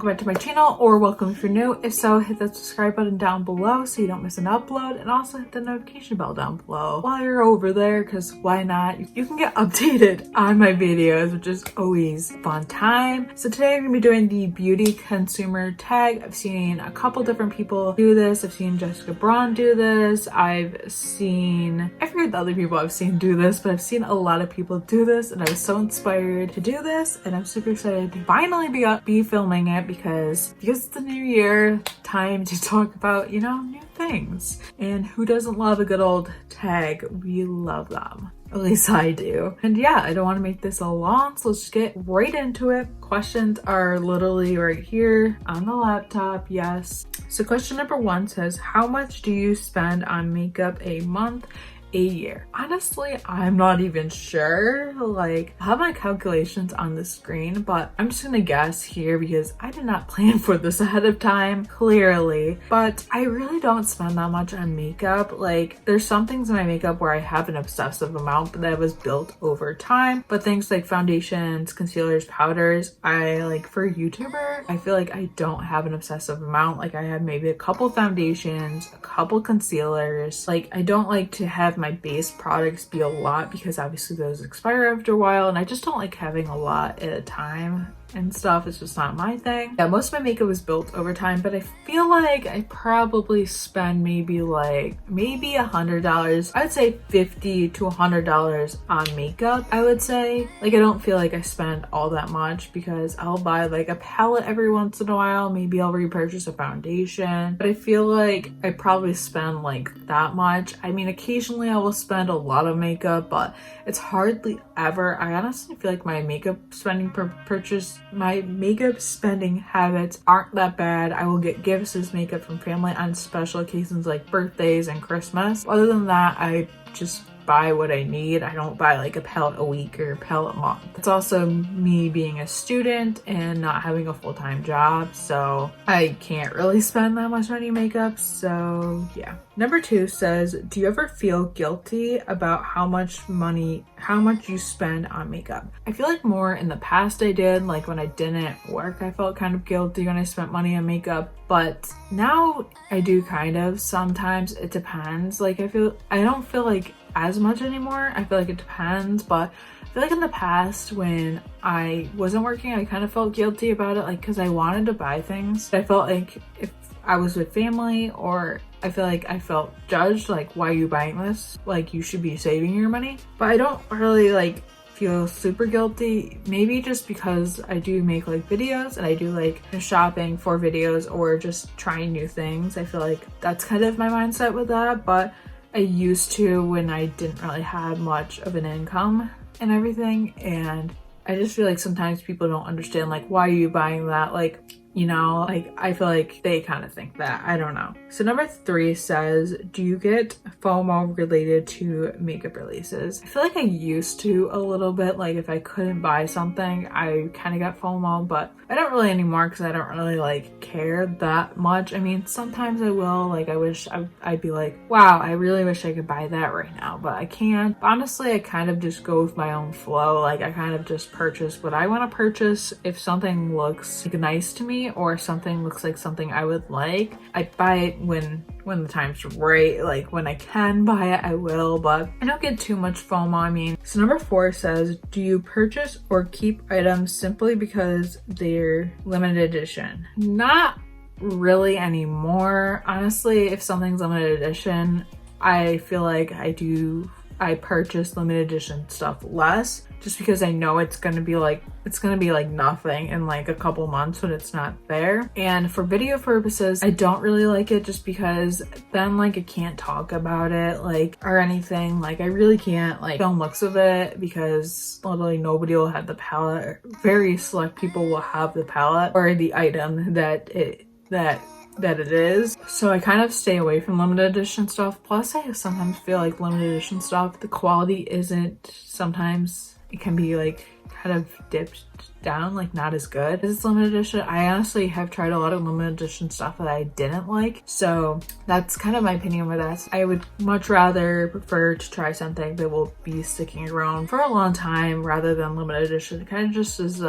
welcome back to my channel, or welcome if you're new. If so, hit that subscribe button down below so you don't miss an upload, and also hit the notification bell down below while you're over there, because why not? You can get updated on my videos, which is always a fun time. So today I'm gonna be doing the beauty consumer tag. I've seen a couple different people do this. I've seen Jessica Braun do this. I forget the other people I've seen do this, but I've seen a lot of people do this, and I was so inspired to do this, and I'm super excited to finally be filming it because it's the new year, time to talk about, new things. And who doesn't love a good old tag? We love them. At least I do. And yeah, I don't want to make this so long, so let's just get right into it. Questions are literally right here on the laptop, yes. So question number 1 says, how much do you spend on makeup a month, a year? Honestly, I'm not even sure. I have my calculations on the screen, but I'm just gonna guess here because I did not plan for this ahead of time, clearly. But I really don't spend that much on makeup. There's some things in my makeup where I have an obsessive amount, but that was built over time. But things like foundations, concealers, powders, for YouTuber, I feel like I don't have an obsessive amount. I have maybe a couple foundations, a couple concealers. I don't like to have my base products be a lot because obviously those expire after a while, and I just don't like having a lot at a time and stuff. It's just not my thing. Yeah, most of my makeup was built over time, but I feel like I probably spend maybe $100. I would say $50 to $100 on makeup. I would say I don't feel like I spend all that much because I'll buy a palette every once in a while. Maybe I'll repurchase a foundation, but I feel like I probably spend that much. I mean, occasionally I will spend a lot of makeup, but it's hardly ever. I honestly feel like my makeup spending my makeup spending habits aren't that bad. I will get gifts as makeup from family on special occasions like birthdays and Christmas. Other than that, I just buy what I need. I don't buy a palette a week or a palette a month. It's also me being a student and not having a full-time job, so I can't really spend that much money on makeup. So yeah. Number 2 says, do you ever feel guilty about how much you spend on makeup? I feel like more in the past I did. When I didn't work, I felt kind of guilty when I spent money on makeup, but now I do kind of. Sometimes it depends. I don't feel like as much anymore. I feel like it depends, but I feel like in the past when I wasn't working, I kind of felt guilty about it, because I wanted to buy things. I felt like if I was with family, or I feel like I felt judged, why are you buying this? You should be saving your money. But I don't really feel super guilty, maybe just because I do make videos and I do shopping for videos or just trying new things. I feel like that's kind of my mindset with that, but I used to when I didn't really have much of an income and everything, and I just feel like sometimes people don't understand why are you buying that, I feel like they kind of think that. I don't know. So number 3 says, do you get FOMO related to makeup releases? I feel like I used to a little bit. If I couldn't buy something, I kind of got FOMO, but I don't really anymore because I don't really care that much. I mean, sometimes I will. I wish I'd be wow, I really wish I could buy that right now, but I can't. Honestly, I kind of just go with my own flow. I kind of just purchase what I want to purchase. If something looks nice to me, or something looks like something I would like, I buy it when the time's right. When I can buy it, I will, but I don't get too much FOMO. So number 4 says, do you purchase or keep items simply because they're limited edition? Not really anymore. Honestly, if something's limited edition, I feel like I purchase limited edition stuff less, just because I know it's gonna be nothing in a couple months when it's not there. And for video purposes, I don't really like it, just because then I can't talk about it or anything. I really can't film looks of it because literally nobody will have the palette. Very select people will have the palette or the item that it is. So I kind of stay away from limited edition stuff. Plus, I sometimes feel limited edition stuff, the quality isn't, sometimes it can be kind of dipped down, not as good as limited edition. I honestly have tried a lot of limited edition stuff that I didn't like, so that's kind of my opinion with that. I would much rather prefer to try something that will be sticking around for a long time rather than limited edition. It kind of just is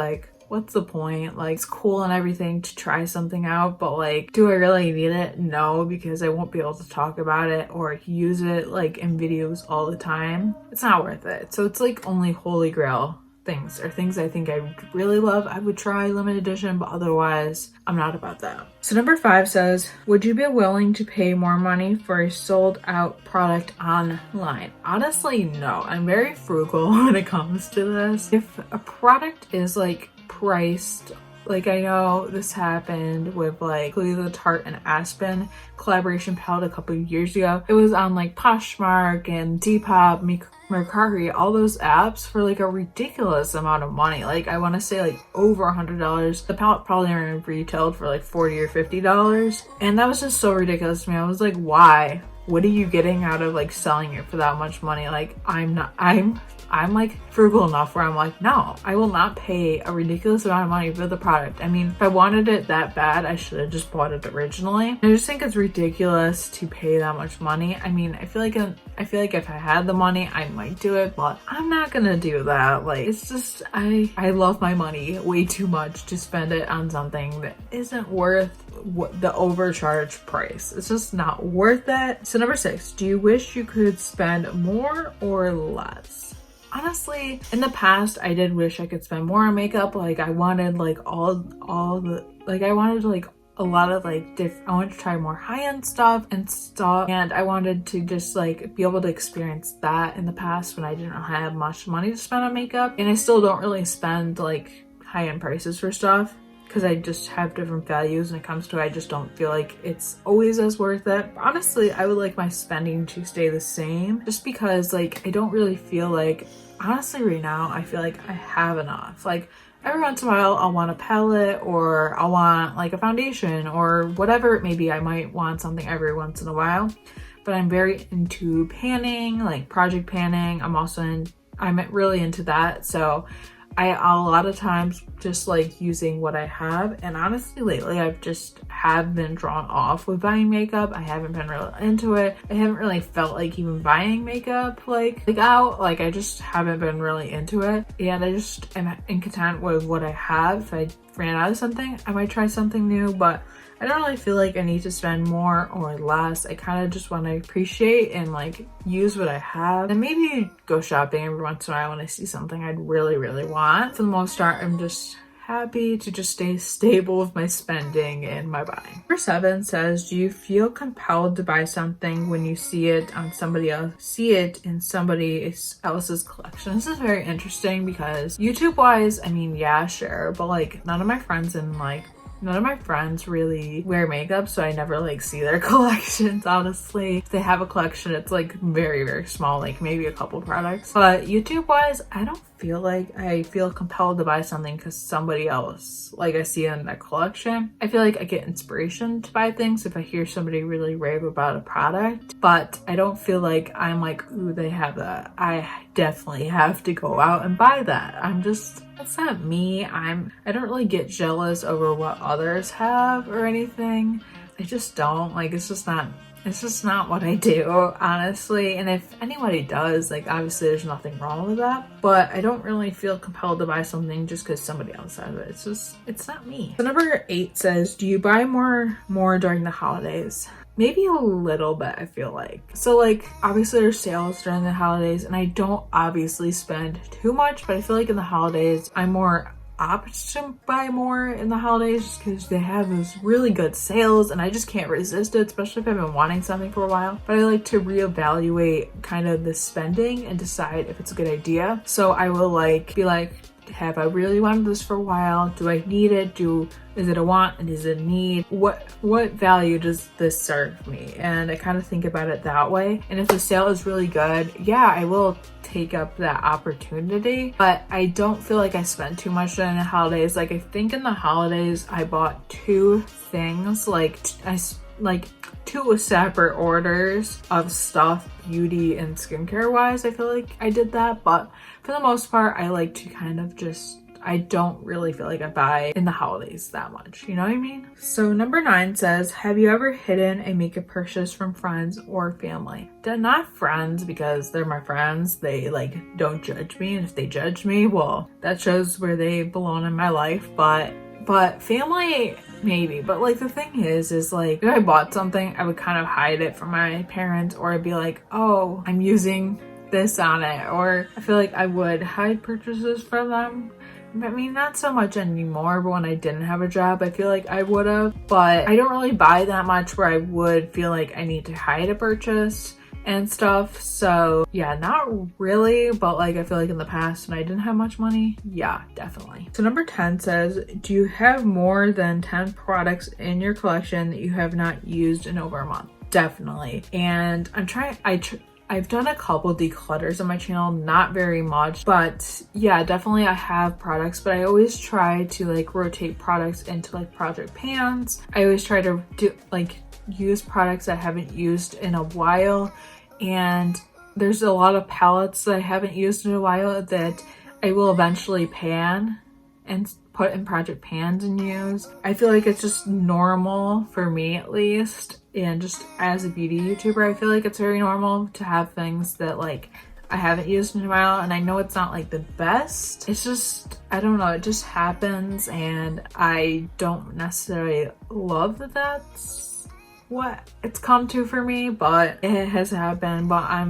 what's the point? Like, it's cool and everything to try something out, but like, do I really need it? No, because I won't be able to talk about it or use it like in videos all the time. It's not worth it. So it's like only holy grail things or things I think I would really love, I would try limited edition, but otherwise I'm not about that. So number 5 says, would you be willing to pay more money for a sold out product online? Honestly, no. I'm very frugal when it comes to this. If a product is like priced, like I know this happened with like the Tarte and Aspen collaboration palette a couple of years ago. It was on like Poshmark and Depop, Mercari, all those apps for like a ridiculous amount of money. Like I want to say like over $100. The palette probably retailed for like $40 or $50. And that was just so ridiculous to me. I was like, why? What are you getting out of like selling it for that much money? Like I'm like frugal enough where I'm like, no, I will not pay a ridiculous amount of money for the product. I mean, if I wanted it that bad, I should have just bought it originally. I just think it's ridiculous to pay that much money. I mean, I feel like if I had the money, I might do it, but I'm not gonna do that. Like, it's just, I love my money way too much to spend it on something that isn't worth the overcharged price. It's just not worth it. So number 6, do you wish you could spend more or less? Honestly, in the past, I did wish I could spend more on makeup. Like I wanted like I wanted like a lot of like I wanted to try more high-end stuff, and I wanted to just like be able to experience that in the past when I didn't have much money to spend on makeup. And I still don't really spend like high-end prices for stuff, because I just have different values when it comes to it. I just don't feel like it's always as worth it. Honestly, I would like my spending to stay the same, just because like I don't really feel like, honestly right now, I feel like I have enough. Like every once in a while I'll want a palette, or I'll want like a foundation or whatever it may be. I might want something every once in a while, but I'm very into panning, like project panning. I'm really into that. So I a lot of times just like using what I have, and honestly lately I've just have been drawn off with buying makeup. I haven't been really into it. I haven't really felt like even buying makeup like out. Like I just haven't been really into it, and I just am content with what I have. If I ran out of something, I might try something new, but I don't really feel like I need to spend more or less. I kind of just want to appreciate and like use what I have, and maybe go shopping every once in a while when I see something I'd really, really want. For the most part, I'm just happy to just stay stable with my spending and my buying. Number 7 says, do you feel compelled to buy something when you see it in somebody else's collection? This is very interesting because YouTube wise, I mean, yeah, sure, but like none of my friends really wear makeup, so I never like see their collections, honestly. If they have a collection, it's like very, very small, like maybe a couple products. But YouTube wise, I don't feel like I feel compelled to buy something because somebody else, like I see in their collection. I feel like I get inspiration to buy things if I hear somebody really rave about a product, but I don't feel like I'm like, ooh, they have that, I definitely have to go out and buy that. That's not me. I don't really get jealous over what others have or anything. I just don't. Like, it's just not what I do, honestly. And if anybody does, like, obviously there's nothing wrong with that, but I don't really feel compelled to buy something just because somebody else has it. It's not me. So number 8 says, do you buy more during the holidays? Maybe a little bit, I feel like. So like, obviously there's sales during the holidays, and I don't obviously spend too much, but I feel like in the holidays, I'm more apt to buy more in the holidays because they have those really good sales, and I just can't resist it, especially if I've been wanting something for a while. But I like to reevaluate kind of the spending and decide if it's a good idea. So I will like be like, have I really wanted this for a while? Do I need it? Is it a want and is it a need? What value does this serve me? And I kind of think about it that way. And if the sale is really good, yeah, I will take up that opportunity. But I don't feel like I spend too much during the holidays. Like I think in the holidays I bought 2 things, like 2 separate orders of stuff, beauty and skincare wise. I feel like I did that, but for the most part, I like to kind of just, I don't really feel like I buy in the holidays that much, you know what I mean? So number 9 says, have you ever hidden a makeup purchase from friends or family? They're not friends because they're my friends. They like don't judge me, and if they judge me, well, that shows where they belong in my life. But family, maybe. But like the thing is like if I bought something, I would kind of hide it from my parents, or I'd be like, oh, I'm using this on it. Or I feel like I would hide purchases from them. I mean, not so much anymore, but when I didn't have a job, I feel like I would have. But I don't really buy that much where I would feel like I need to hide a purchase and stuff. So yeah, not really, but like I feel like in the past when I didn't have much money, yeah, definitely. So number 10 says, do you have more than 10 products in your collection that you have not used in over a month? Definitely. And I've done a couple declutters on my channel, not very much, but yeah, definitely I have products, but I always try to like rotate products into like project pans. I always try to do like use products I haven't used in a while, and there's a lot of palettes that I haven't used in a while that I will eventually pan and put in project pans and use. I feel like it's just normal for me, at least, and just as a beauty YouTuber, I feel like it's very normal to have things that like I haven't used in a while, and I know it's not like the best. It's just, I don't know, it just happens, and I don't necessarily love that that's what it's come to for me, but it has happened. But I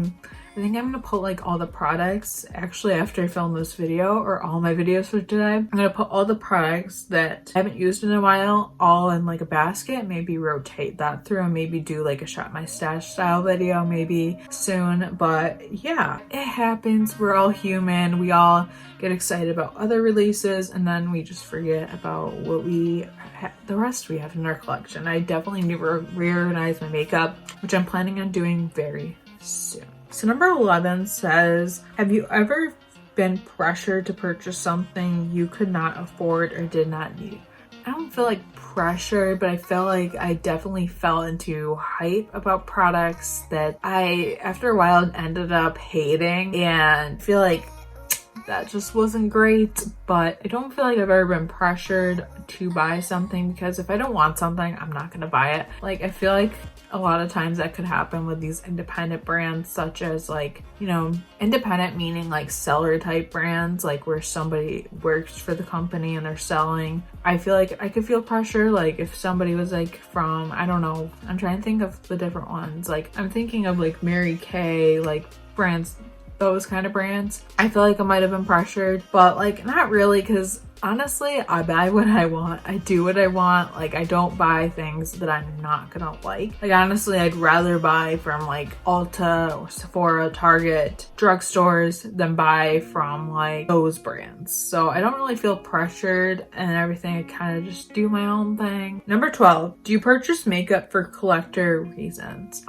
think I'm gonna put like all the products, actually after I film this video, or all my videos for today, I'm gonna put all the products that I haven't used in a while all in like a basket, maybe rotate that through, and maybe do like a shop my stash style video maybe soon. But yeah, it happens. We're all human. We all get excited about other releases, and then we just forget about what the rest we have in our collection. I definitely need to reorganize my makeup, which I'm planning on doing very soon. So number 11 says, have you ever been pressured to purchase something you could not afford or did not need? I don't feel like pressure, but I feel like I definitely fell into hype about products that I, after a while, ended up hating, and feel like that just wasn't great. But I don't feel like I've ever been pressured to buy something, because if I don't want something, I'm not gonna buy it. Like I feel like a lot of times that could happen with these independent brands, such as like, you know, independent meaning like seller type brands, like where somebody works for the company and they're selling. I feel like I could feel pressure, like if somebody was like from, I don't know, I'm trying to think of the different ones. Like I'm thinking of like Mary Kay, like brands, those kind of brands. I feel like I might have been pressured, but like not really, because honestly, I buy what I want. I do what I want. Like I don't buy things that I'm not gonna like. Like honestly, I'd rather buy from like Ulta or Sephora, Target, drugstores than buy from like those brands. So I don't really feel pressured and everything. I kind of just do my own thing. Number 12, do you purchase makeup for collector reasons?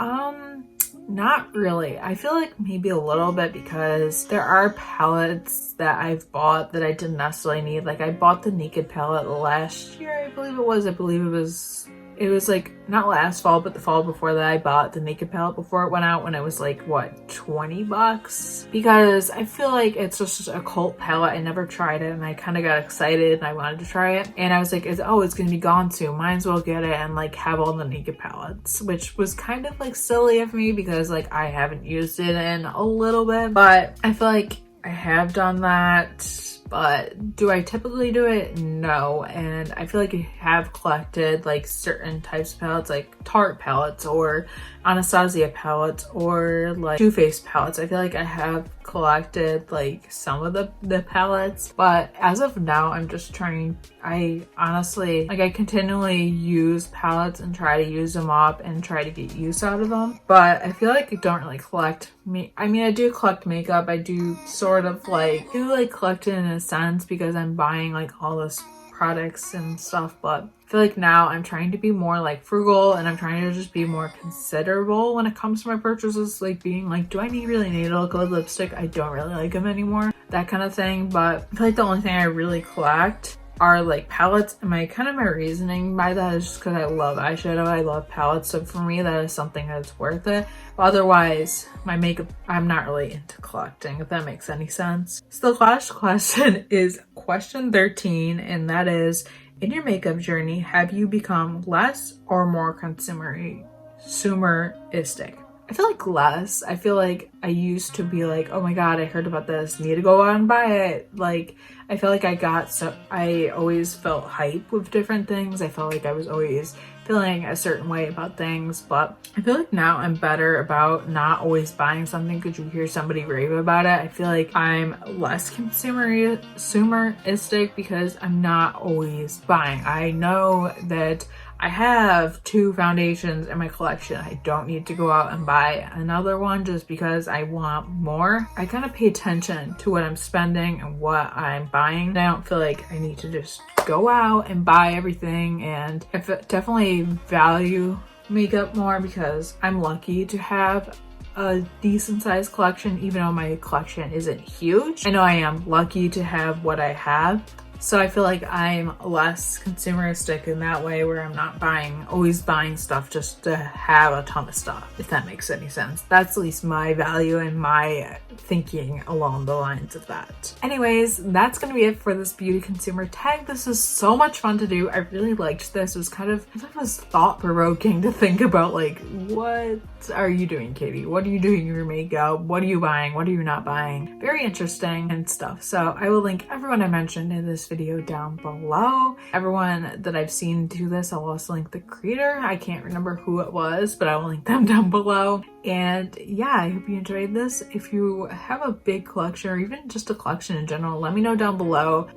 Not really. I feel like maybe a little bit, because there are palettes that I've bought that I didn't necessarily need. Like I bought the Naked palette last year, I believe it was. It was like not last fall, but the fall before that. I bought the Naked palette before it went out, when it was like what, $20, because I feel like it's just a cult palette. I never tried it, and I kind of got excited and I wanted to try it, and I was like, it's gonna be gone soon, might as well get it and like have all the Naked palettes, which was kind of like silly of me, because like I haven't used it in a little bit. But I feel like I have done that. But do I typically do it? No. And I feel like I have collected like certain types of palettes, like Tarte palettes or Anastasia palettes or like Too Faced palettes. I feel like I have collected like some of the palettes, but as of now, I'm just trying. I honestly, like I continually use palettes and try to use them up and try to get use out of them. But I feel like I don't really collect I mean, I do collect makeup. I do sort of like collect it in a sense, because I'm buying like all this products and stuff. But I feel like now I'm trying to be more like frugal, and I'm trying to just be more considerable when it comes to my purchases, like being like, do I really need a good lipstick? I don't really like them anymore, that kind of thing. But I feel like the only thing I really collect are like palettes, and my reasoning by that is just because I love eyeshadow. I love palettes, so for me that is something that's worth it. But otherwise, my makeup, I'm not really into collecting, if that makes any sense. So the last question is question 13, and that is, in your makeup journey, have you become less or more consumeristic? I feel like less. I feel like I used to be like, oh my god, I heard about this, need to go out and buy it. Like, I feel like I always felt hype with different things. I felt like I was always feeling a certain way about things, but I feel like now I'm better about not always buying something because you hear somebody rave about it. I feel like I'm less consumeristic because I'm not always buying. I know that I have 2 foundations in my collection. I don't need to go out and buy another one just because I want more. I kind of pay attention to what I'm spending and what I'm buying. And I don't feel like I need to just go out and buy everything, and I definitely value makeup more because I'm lucky to have a decent sized collection, even though my collection isn't huge. I know I am lucky to have what I have. So I feel like I'm less consumeristic in that way, where I'm not always buying stuff just to have a ton of stuff, if that makes any sense. That's at least my value and my thinking along the lines of that. Anyways, that's gonna be it for this beauty consumer tag. This was so much fun to do. I really liked this. It was it was thought-provoking to think about, like, what are you doing, Katie? What are you doing in your makeup? What are you buying? What are you not buying? Very interesting and stuff. So I will link everyone I mentioned in this video down below. Everyone that I've seen do this, I'll also link the creator. I can't remember who it was, but I will link them down below. And yeah, I hope you enjoyed this. If you have a big collection or even just a collection in general, let me know down below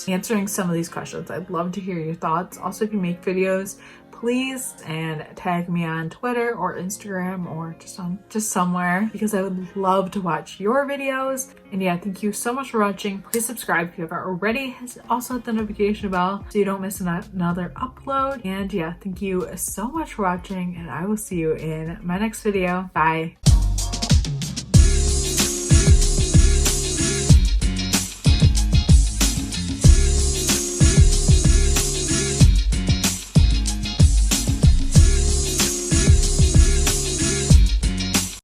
answering some of these questions. I'd love to hear your thoughts. Also, if you make videos, please and tag me on Twitter or Instagram or just somewhere, because I would love to watch your videos. And yeah, thank you so much for watching. Please subscribe if you haven't already. Also hit the notification bell so you don't miss another upload. And yeah, thank you so much for watching, and I will see you in my next video. Bye.